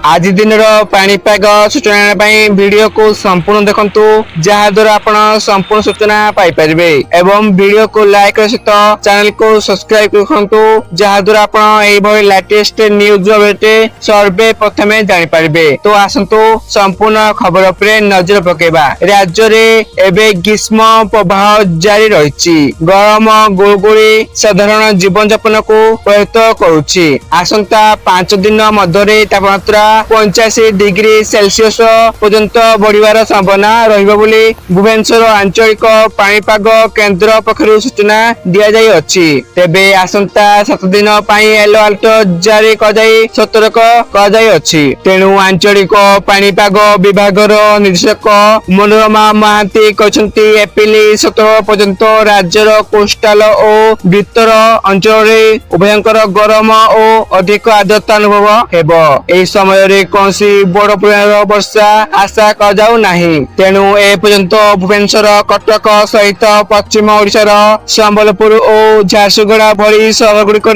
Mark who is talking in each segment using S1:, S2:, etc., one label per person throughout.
S1: आज दिन पाणीपाग सूचना वीडियो को संपूर्ण देखंतु जहाँ द्वारा आपण संपूर्ण सूचना पाई परिबे एवं वीडियो को लाइक सहित चैनल को सब्सक्राइब रखंतु जहाँ द्वारा आपण एई भली लेटेस्ट न्यूज अपडेट सर्वे प्रथमे जानि परिबे। तो आसंतु संपूर्ण खबर उपरे नजर पकेबा। राज्य रे एबे ग्रीष्म प्रवाह जारी रहिछि। गरम गुळगुळी साधारण जीवन यापन को प्रभावित करूछि। आसंता 5 दिन मध्य तापमात्रा 85 डिग्री सेल्सियस पर्यंत बढ़िवार संभावना रहिबो बोली भुवनेश्वर आंचलिक पाणीपाग केंद्र पक्षरु सूचना दिया जाई अछि। तेबे आसंता 7 दिन पई येलो अलर्ट जारी क जाई सतर्क क जाई अछि। तेनु आंचलिक पाणीपाग विभागर निर्देशक मनोरमा महांती कहछंती एप्रिल 17 पर्यंत राज्यर कोस्टाल और भीतर अंचल रे उभयंकर गरम और अधिक आर्द्रता अनुभव हेबो। एई समय रे कोनसी बड़ परिमाणर वर्षा आशा क जाउ नाही। तेनु ए पर्यंत भुवनेश्वर कटक सहित पश्चिम ओडिशार संबलपुर और झारसुगुड़ा भली शहर गुड़िक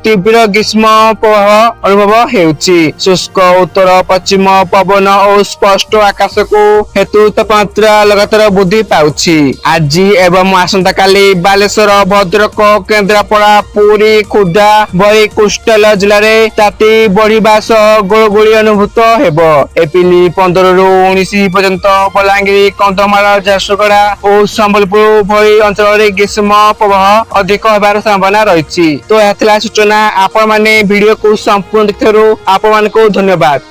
S1: तीव्र ग्रीष्म प्रवाह अनुभव हेउछि। शुष्क उत्तर पश्चिम पवन और स्पष्ट आकाश को हेतु तापमात्रा लगातार वृद्धि पाउछि। आज एवं आसंता काली बालेश्वर भद्रक केन्द्रापड़ा पुरी खुर्दा भली कोस्टाल जिले में ताती बढ़िबा सह गुळगुळी अनुभूत हेबो। एप्रिल 15 रु 19 पर्यंत बलांगीर कंधमाल झारसुगुड़ा और संबलपुर भली अंचल में ग्रीष्म प्रवाह अधिक होबार संभावना रही। तो यह सूचना आपण माने वीडियो को संपूर्ण देखिथारु आपण मानकु धन्यवाद।